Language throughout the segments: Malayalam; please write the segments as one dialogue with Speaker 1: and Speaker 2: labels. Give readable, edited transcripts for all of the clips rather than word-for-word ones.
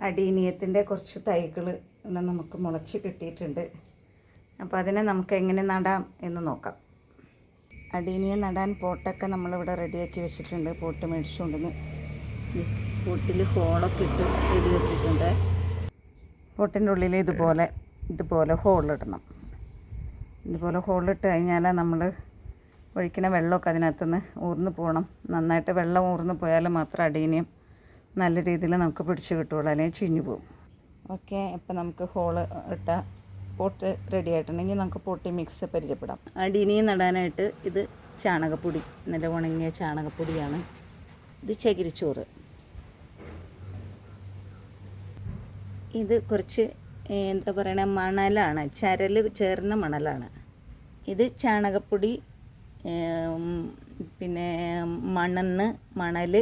Speaker 1: അടീനിയത്തിൻ്റെ കുറച്ച് തൈകൾ നമുക്ക് മുളച്ച് കിട്ടിയിട്ടുണ്ട്. അപ്പോൾ അതിനെ നമുക്ക് എങ്ങനെ നടാം എന്ന് നോക്കാം. അടീനിയം നടാൻ പോട്ടൊക്കെ നമ്മളിവിടെ റെഡിയാക്കി വെച്ചിട്ടുണ്ട്. പോട്ട് മേടിച്ചുകൊണ്ടുവന്ന് പോട്ടിൽ ഹോളൊക്കെ ഇട്ട് റെഡി വെച്ചിട്ടുണ്ട്. പോട്ടിൻ്റെ ഉള്ളിൽ ഇതുപോലെ ഹോളിടണം. ഇതുപോലെ ഹോളിട്ട് കഴിഞ്ഞാൽ നമ്മൾ ഒഴിക്കുന്ന വെള്ളമൊക്കെ അതിനകത്തുനിന്ന് ഊർന്ന് പോകണം. നന്നായിട്ട് വെള്ളം ഊർന്ന് പോയാൽ മാത്രം അടീനിയം നല്ല രീതിയിൽ നമുക്ക് പിടിച്ച് കിട്ടുള്ളൂ, അല്ലെങ്കിൽ ചീഞ്ഞു പോകും. ഓക്കെ, ഇപ്പോൾ നമുക്ക് ഹോള് ഇട്ട പോട്ട് റെഡി ആയിട്ടുണ്ടെങ്കിൽ നമുക്ക് പോട്ടി മിക്സ് പരിചയപ്പെടാം. അടീനിയം നടാനായിട്ട് ഇത് ചാണകപ്പൊടി, നല്ല ഉണങ്ങിയ ചാണകപ്പൊടിയാണ്. ഇത് ചകിരിച്ചോറ്. ഇത് കുറച്ച് എന്താ പറയണ മണലാണ്, ചരൽ ചേർന്ന മണലാണ്. ഇത് ചാണകപ്പൊടി, പിന്നെ മണ്ണെണ്ണ, മണൽ,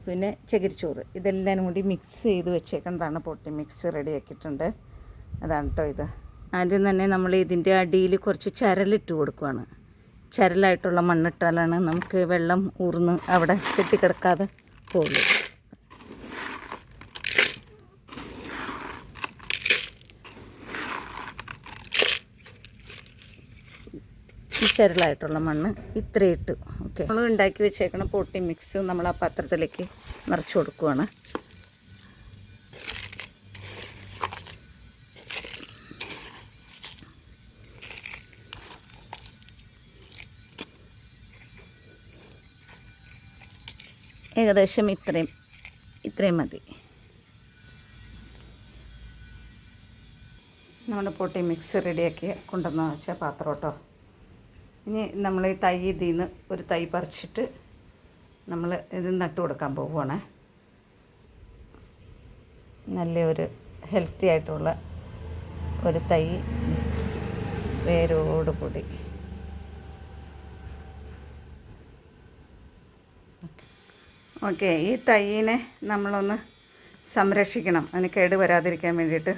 Speaker 1: പിന്നെ ചകിരിച്ചോറ്, ഇതെല്ലാം കൂടി മിക്സ് ചെയ്ത് വെച്ചേക്കുന്നതാണ്. പൊട്ടി മിക്സ് റെഡിയാക്കിയിട്ടുണ്ട്. അതാണ് കേട്ടോ ഇത്. ആദ്യം തന്നെ നമ്മൾ ഇതിൻ്റെ അടിയിൽ കുറച്ച് ചരലിട്ട് കൊടുക്കുകയാണ്. ചരലായിട്ടുള്ള മണ്ണിട്ടാലാണ് നമുക്ക് വെള്ളം ഊർന്ന് അവിടെ കെട്ടിക്കിടക്കാതെ പോകുള്ളൂ. ഈ ചരലായിട്ടുള്ള മണ്ണ് ഇത്രയും ഇട്ട്. ഓക്കെ, നമ്മൾ ഉണ്ടാക്കി വെച്ചേക്കണ പൊട്ടി മിക്സ് നമ്മൾ ആ പാത്രത്തിലേക്ക് നിറച്ച് കൊടുക്കുകയാണ്. ഏകദേശം ഇത്രയും മതി. നമ്മുടെ പൊട്ടി മിക്സ് റെഡിയാക്കി കൊണ്ടുവന്ന് വെച്ച പാത്രം കേട്ടോ. ഇനി നമ്മൾ ഈ തൈ ഇതിൽ നിന്ന് ഒരു തൈ പറിച്ചിട്ട് നമ്മൾ ഇത് നട്ടു കൊടുക്കാൻ പോവുകയാണ്. നല്ലൊരു ഹെൽത്തി ആയിട്ടുള്ള ഒരു തൈ വേരോട് കൂടി. ഓക്കെ, ഈ തൈയിനെ നമ്മളൊന്ന് സംരക്ഷിക്കണം. അതിന് കേട് വരാതിരിക്കാൻ വേണ്ടിയിട്ട്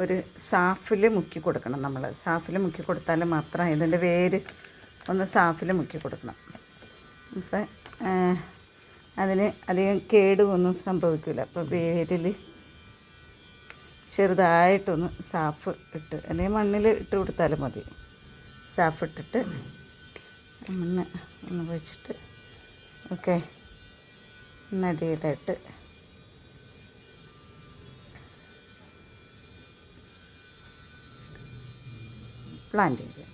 Speaker 1: ഒരു സാഫിൽ മുക്കി കൊടുക്കണം. നമ്മൾ സാഫിൽ മുക്കി കൊടുത്താൽ മാത്രം ഇതിൻ്റെ വേര് ഒന്ന് സാഫിൽ മുക്കി കൊടുക്കണം. അപ്പം അതിന് അധികം കേടുമൊന്നും സംഭവിക്കില്ല. അപ്പോൾ വേരിൽ ചെറുതായിട്ടൊന്ന് സാഫ് ഇട്ട്, അല്ലെങ്കിൽ മണ്ണിൽ ഇട്ട് കൊടുത്താലും മതി. സാഫ് ഇട്ടിട്ട് മണ്ണ് ഒന്ന് വെച്ചിട്ട് ഓക്കെ നടിയിലിട്ട് പ്ലാന്റ് ചെയ്ത്